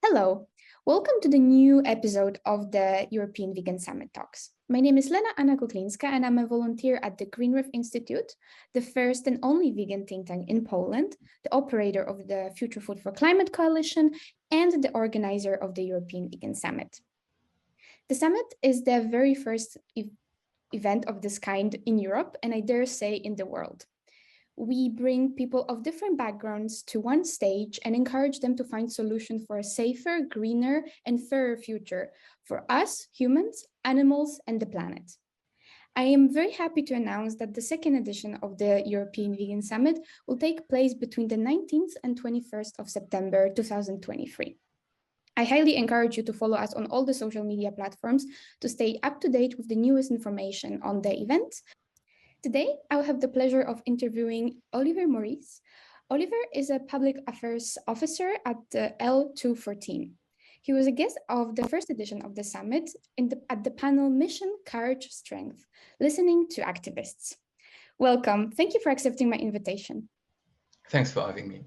Hello, welcome to the new episode of the European Vegan Summit Talks. My name is Lena Anna Kuklińska and I'm a volunteer at the Green REV Institute, the first and only vegan think tank in Poland, the operator of the Future Food for Climate Coalition, and the organizer of the European Vegan Summit. The summit is the very first event of this kind in Europe, and I dare say in the world. We bring people of different backgrounds to one stage and encourage them to find solutions for a safer, greener, and fairer future for us, humans, animals, and the planet. I am very happy to announce that the second edition of the European Vegan Summit will take place between the 19th and 21st of September 2023. I highly encourage you to follow us on all the social media platforms to stay up to date with the newest information on the event. Today, I will have the pleasure of interviewing Olivier Morice. Olivier is a public affairs officer at the L214. He was a guest of the first edition of the summit at the panel Mission, Courage, Strength, Listening to Activists. Welcome. Thank you for accepting my invitation. Thanks for having me.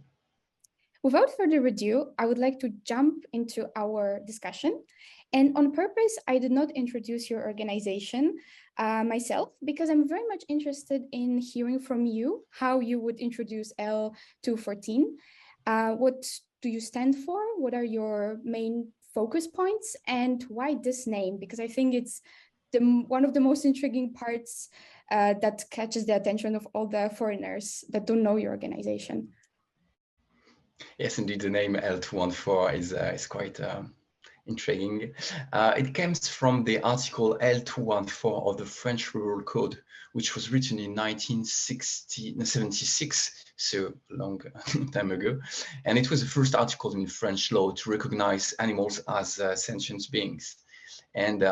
Without further ado, I would like to jump into our discussion. And on purpose, I did not introduce your organization myself, because I'm very much interested in hearing from you how you would introduce L214. What do you stand for? What are your main focus points? And why this name? Because I think it's one of the most intriguing parts that catches the attention of all the foreigners that don't know your organization. Yes, indeed, the name L214 is quite intriguing. It comes from the article L214 of the French Rural Code, which was written in 1976, so a long time ago. And it was the first article in French law to recognize animals as sentient beings. And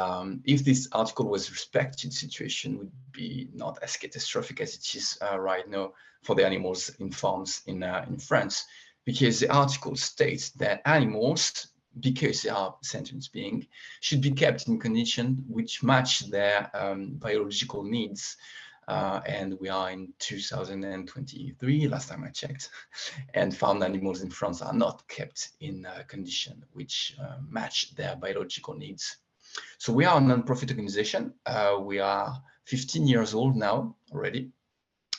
if this article was respected, the situation would be not as catastrophic as it is right now for the animals in farms in France. Because the article states that animals, because they are sentient beings, should be kept in conditions which match their biological needs. And we are in 2023, last time I checked, and farmed animals in France are not kept in a condition which match their biological needs. So we are a non-profit organization. We are 15 years old now already.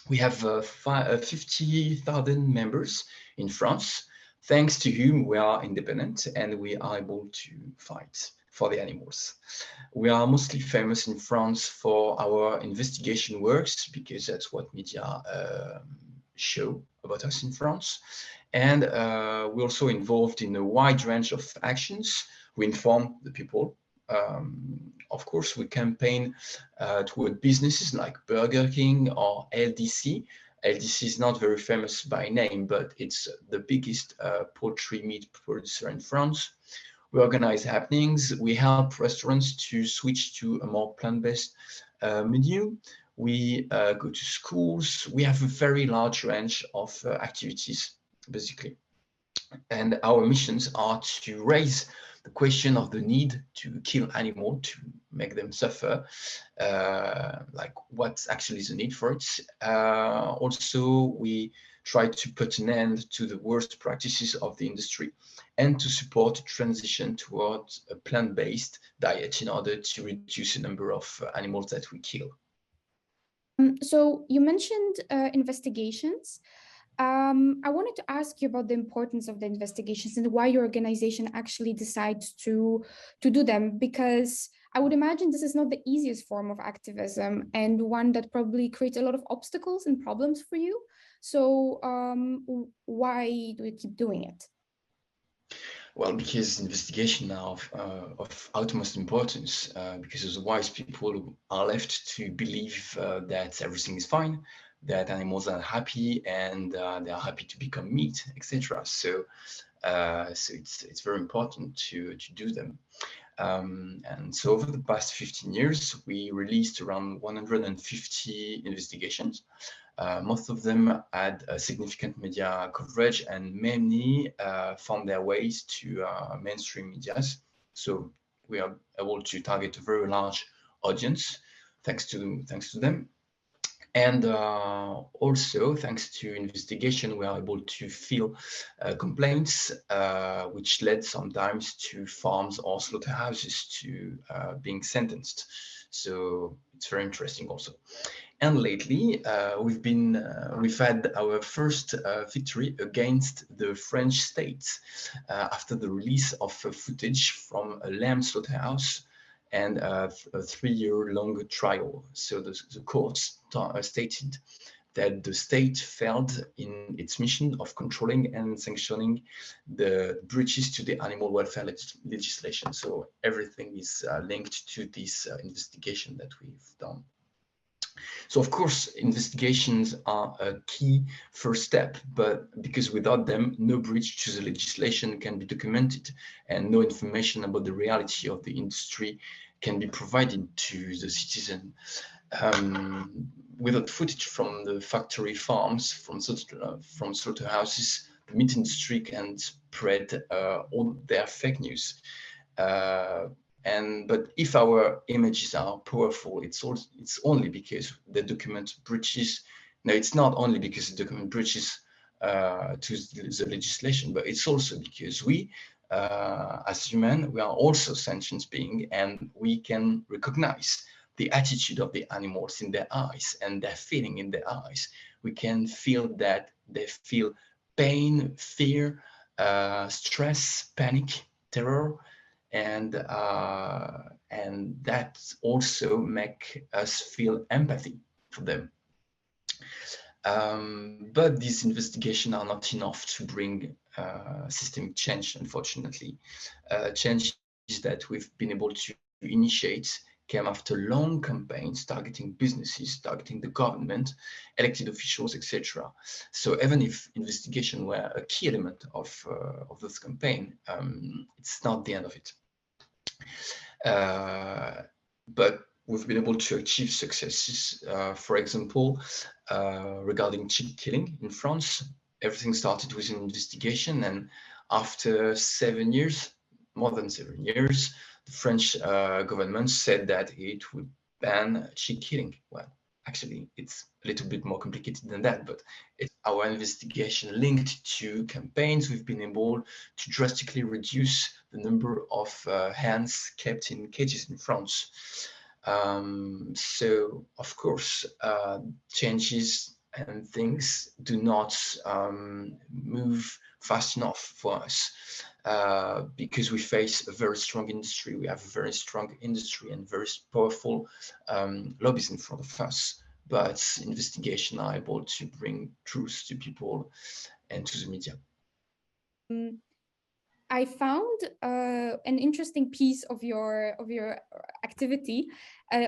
We have 50,000 members in France, thanks to whom we are independent and we are able to fight for the animals. We are mostly famous in France for our investigation works, because that's what media show about us in France. And we're also involved in a wide range of actions. We inform the people. Of course, we campaign toward businesses like Burger King or LDC. LDC is not very famous by name, but it's the biggest poultry meat producer in France. We organize happenings. We help restaurants to switch to a more plant-based menu. We go to schools. We have a very large range of activities, basically. And our missions are to raise the question of the need to kill animals, to make them suffer, like what actually is the need for it. Also, we try to put an end to the worst practices of the industry and to support a transition towards a plant-based diet in order to reduce the number of animals that we kill. So you mentioned investigations. I wanted to ask you about the importance of the investigations and why your organization actually decides to do them, because I would imagine this is not the easiest form of activism and one that probably creates a lot of obstacles and problems for you. So why do you keep doing it? Well, because investigation are of utmost importance, because otherwise people are left to believe that everything is fine, that animals are happy and they are happy to become meat, etc. So it's very important to do them. And so over the past 15 years, we released around 150 investigations. Most of them had significant media coverage, and many found their ways to mainstream medias. So we are able to target a very large audience thanks to them. And also, thanks to investigation, we are able to file complaints, which led sometimes to farms or slaughterhouses to being sentenced. So it's very interesting also. And lately, we've had our first victory against the French state after the release of footage from a lamb slaughterhouse and a 3-year-long trial. So the courts stated that the state failed in its mission of controlling and sanctioning the breaches to the animal welfare legislation. So everything is linked to this investigation that we've done. So of course, investigations are a key first step, but because without them, no breach to the legislation can be documented and no information about the reality of the industry can be provided to the citizen. Without footage from the factory farms, from slaughterhouses, the meat industry can spread all their fake news. But if our images are powerful, it's only because they document breaches. No, it's not only because they document breaches to the legislation, but it's also because we, as humans, we are also sentient beings, and we can recognize the attitude of the animals in their eyes and their feeling in their eyes. We can feel that they feel pain, fear, stress, panic, terror, and that also make us feel empathy for them. But these investigations are not enough to bring systemic change, unfortunately. Changes that we've been able to initiate came after long campaigns targeting businesses, targeting the government, elected officials, etc. So even if investigation were a key element of this campaign, it's not the end of it. But we've been able to achieve successes. For example, regarding sheep killing in France, everything started with an investigation, and after 7 years, more than 7 years, the French government said that it would ban sheep killing. Well, actually, it's a little bit more complicated than that, but it's our investigation linked to campaigns. We've been able to drastically reduce the number of hens kept in cages in France. So, of course, changes and things do not move fast enough for us because we face a very strong industry. We have a very strong industry and very powerful lobbies in front of us. But investigation are able to bring truth to people and to the media. I found an interesting piece of your activity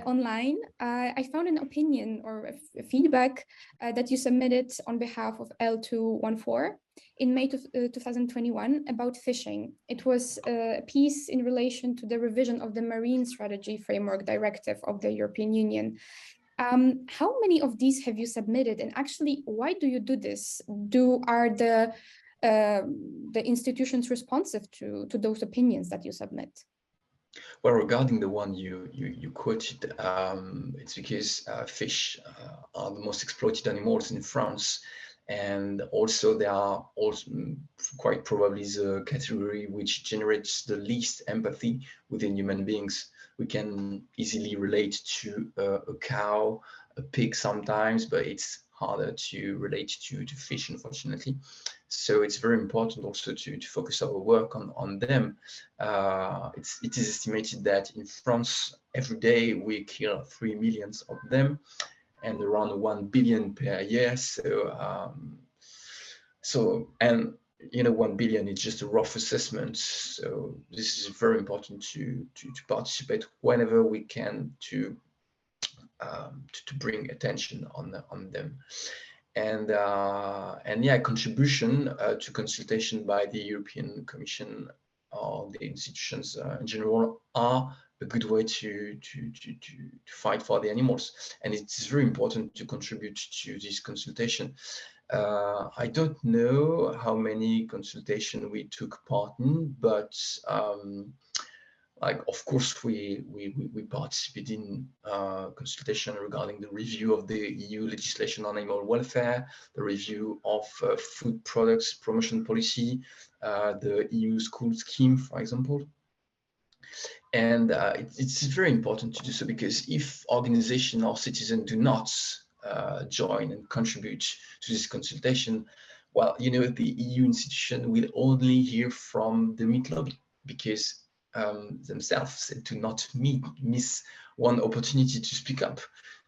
online. I found an opinion or a feedback that you submitted on behalf of L214 in May 2021 about fishing. It was a piece in relation to the revision of the Marine Strategy Framework Directive of the European Union. How many of these have you submitted, and actually, why do you do this? Are the institutions responsive to those opinions that you submit? Well, regarding the one you quoted, it's because fish are the most exploited animals in France, and also they are also quite probably the category which generates the least empathy within human beings. We can easily relate to a cow, a pig sometimes, but it's harder to relate to fish, unfortunately. So it's very important also to focus our work on them. It is estimated that in France, every day we kill 3 million of them, and around 1 billion per year. And 1 billion is just a rough assessment. So this is very important to participate whenever we can to bring attention on them. And yeah, contribution to consultation by the European Commission or the institutions in general are a good way to fight for the animals. And it's very important to contribute to this consultation. I don't know how many consultations we took part in, but Like, of course, we participate in consultation regarding the review of the EU legislation on animal welfare, the review of food products promotion policy, the EU school scheme, for example. And it's very important to do so, because if organizations or citizens do not join and contribute to this consultation, well, you know, the EU institution will only hear from the meat lobby, because themselves do not miss one opportunity to speak up.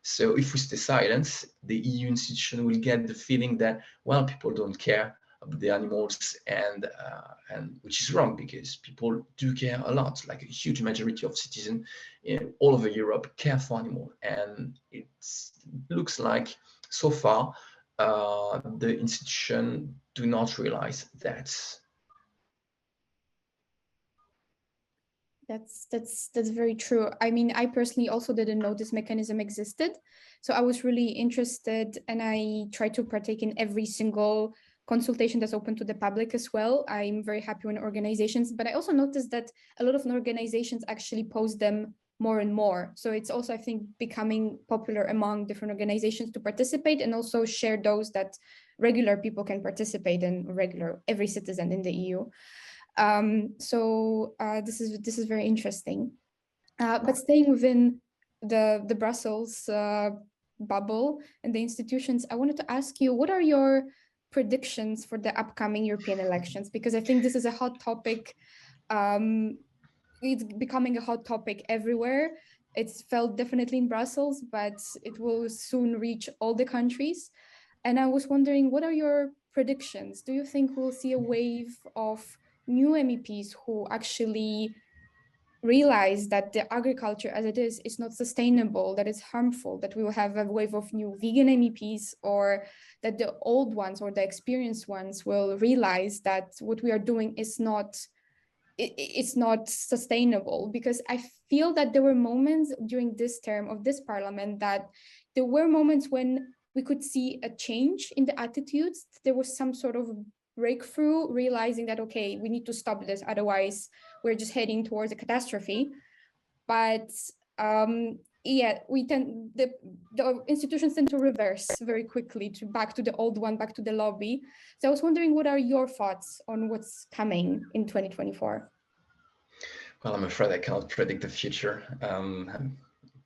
So if we stay silent, the EU institution will get the feeling that, well, people don't care about the animals, and which is wrong, because people do care a lot. Like, a huge majority of citizens all over Europe care for animals, and it looks like so far the institution do not realize that. That's very true. I mean, I personally also didn't know this mechanism existed. So I was really interested, and I try to partake in every single consultation that's open to the public as well. I'm very happy when organizations, but I also noticed that a lot of organizations actually post them more and more. So it's also, I think, becoming popular among different organizations to participate, and also share those that regular people can participate in, every citizen in the EU. So this is very interesting. But staying within the Brussels bubble and the institutions, I wanted to ask you, what are your predictions for the upcoming European elections? Because I think this is a hot topic. It's becoming a hot topic everywhere. It's felt definitely in Brussels, but it will soon reach all the countries. And I was wondering, what are your predictions? Do you think we'll see a wave of new MEPs who actually realize that the agriculture as it is not sustainable, that it's harmful, that we will have a wave of new vegan MEPs, or that the old ones or the experienced ones will realize that what we are doing is not, it's not sustainable? Because I feel that there were moments during this term of this parliament that there were moments when we could see a change in the attitudes. There was some sort of breakthrough, realizing that, okay, we need to stop this, otherwise we're just heading towards a catastrophe. But yeah, the institutions tend to reverse very quickly, to back to the old one, back to the lobby. So I was wondering, what are your thoughts on what's coming in 2024? Well, I'm afraid I cannot predict the future.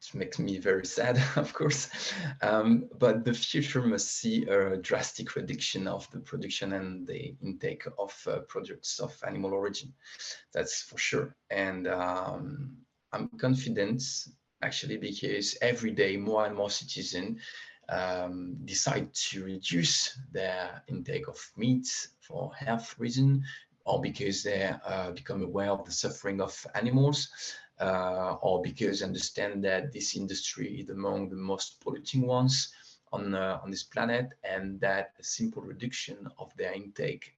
It makes me very sad, of course. But the future must see a drastic reduction of the production and the intake of products of animal origin. That's for sure. And I'm confident, actually, because every day more and more citizens decide to reduce their intake of meat for health reasons, or because they become aware of the suffering of animals, or because they understand that this industry is among the most polluting ones on this planet, and that a simple reduction of their intake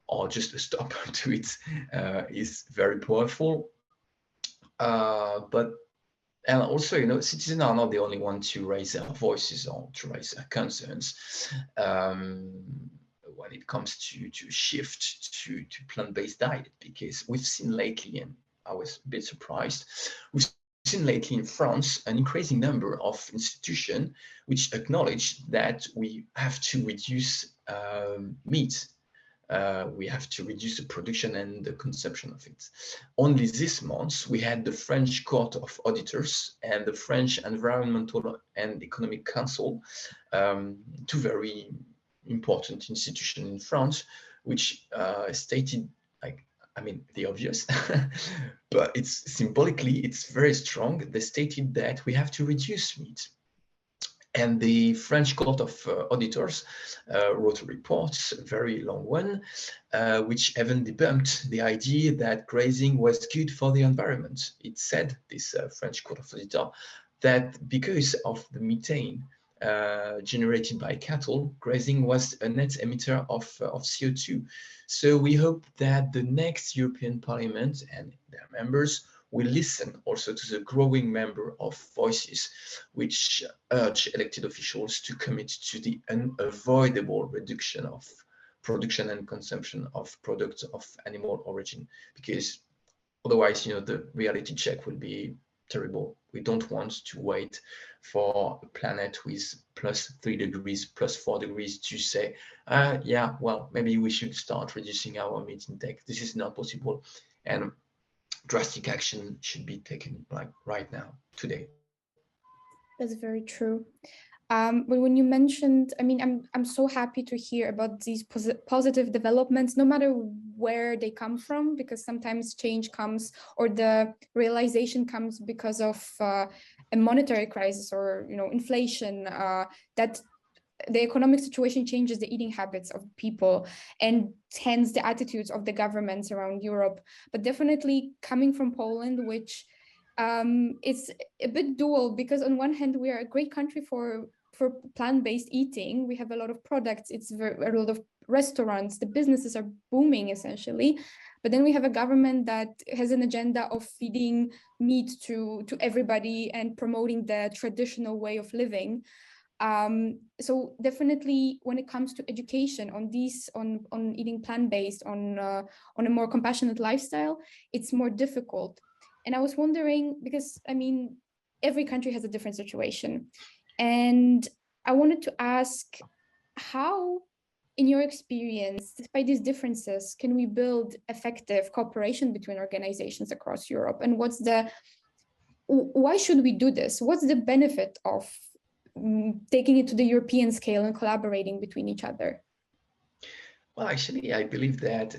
or just a stop to it is very powerful. And also, you know, citizens are not the only ones to raise their voices or to raise their concerns when it comes to shift to plant-based diet, because we've seen lately, and I was a bit surprised, we've seen lately in France an increasing number of institutions which acknowledge that we have to reduce meat. We have to reduce the production and the consumption of it. Only this month, we had the French Court of Auditors and the French Environmental and Economic Council, two very important institutions in France, which stated, like, I mean, the obvious, but it's symbolically, it's very strong. They stated that we have to reduce meat. And the French Court of Auditors wrote a report, a very long one, which even debunked the idea that grazing was good for the environment. It said, this French Court of Auditors, that because of the methane generated by cattle, grazing was a net emitter of CO2. So we hope that the next European Parliament and their members will listen also to the growing number of voices which urge elected officials to commit to the unavoidable reduction of production and consumption of products of animal origin. Because Otherwise, the reality check will be terrible. We don't want to wait for a planet with +3 degrees, +4 degrees to say, yeah, well, maybe we should start reducing our meat intake. This is not possible. And drastic action should be taken like right now, today. That's very true. But when you mentioned, I mean, I'm so happy to hear about these positive developments, no matter where they come from, because sometimes change comes or the realization comes because of a monetary crisis or inflation, that the economic situation changes the eating habits of people and hence the attitudes of the governments around Europe. But definitely coming from Poland, which it's a bit dual, because on one hand we are a great country for plant-based eating. We have a lot of products, a lot of restaurants, the businesses are booming essentially. But then we have a government that has an agenda of feeding meat to everybody and promoting the traditional way of living. So definitely when it comes to education on eating plant-based, on a more compassionate lifestyle, it's more difficult. And I was wondering, because I mean, every country has a different situation. And I wanted to ask, how, in your experience, despite these differences, can we build effective cooperation between organizations across Europe? And why should we do this? What's the benefit of taking it to the European scale and collaborating between each other? Well, actually, I believe that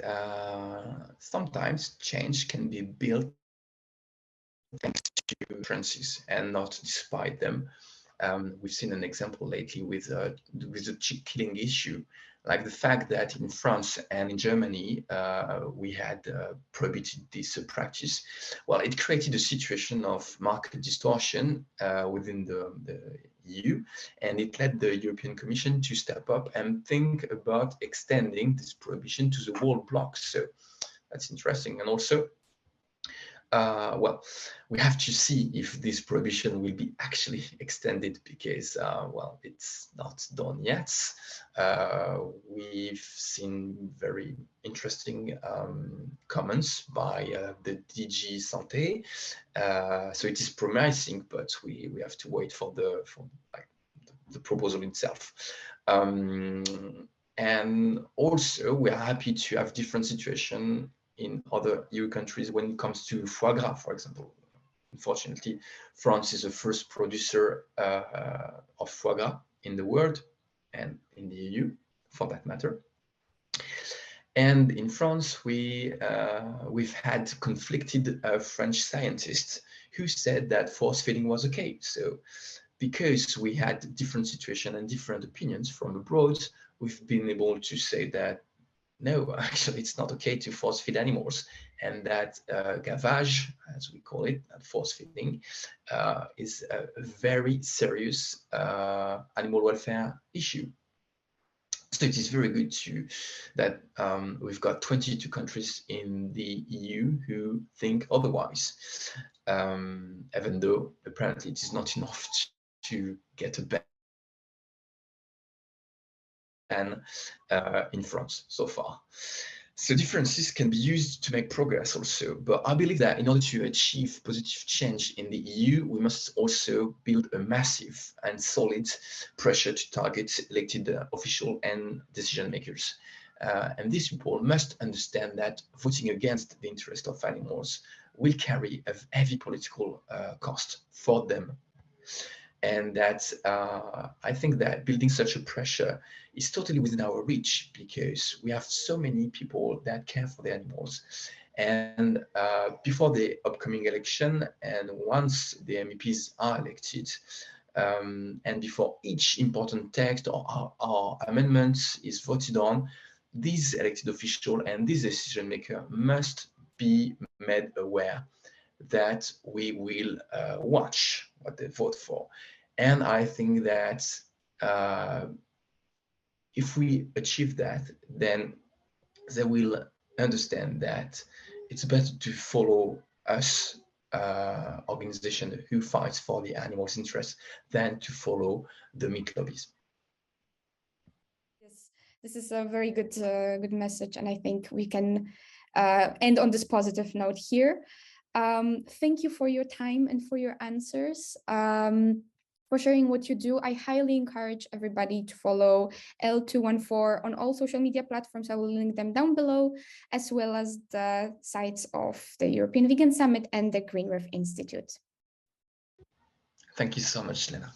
sometimes change can be built thanks to differences and not despite them. We've seen an example lately with the chick killing issue, like the fact that in France and in Germany we had prohibited this practice. Well, it created a situation of market distortion within the EU, and it led the European Commission to step up and think about extending this prohibition to the whole bloc. So that's interesting. And also, well, we have to see if this prohibition will be actually extended, because, well, it's not done yet. We've seen very interesting comments by the DG Santé. So it is promising, but we have to wait for the proposal itself. And also, we are happy to have different situation in other EU countries when it comes to foie gras, for example. Unfortunately, France is the first producer of foie gras in the world and in the EU, for that matter. And in France, we've had conflicted French scientists who said that force feeding was okay. So because we had different situation and different opinions from abroad, we've been able to say that no, actually, it's not okay to force feed animals, and that gavage, as we call it, force feeding, is a very serious animal welfare issue. So it is very good that we've got 22 countries in the EU who think otherwise, even though apparently it is not enough to get a ban in France so far. So differences can be used to make progress also, but I believe that in order to achieve positive change in the EU, we must also build a massive and solid pressure to target elected officials and decision makers. And these people must understand that voting against the interest of animals will carry a heavy political cost for them. And that I think that building such a pressure is totally within our reach, because we have so many people that care for the animals. And before the upcoming election, and once the MEPs are elected, and before each important text or amendment is voted on, these elected official and this decision maker must be made aware that we will watch what they vote for. And I think that if we achieve that, then they will understand that it's better to follow us, organization who fights for the animals' interests, than to follow the meat lobbies. This is a very good message, and I think we can end on this positive note here. Thank you for your time and for your answers. For sharing what you do. I highly encourage everybody to follow L214 on all social media platforms. I will link them down below, as well as the sites of the European Vegan Summit and the Green REV Institute. Thank you so much, Lena.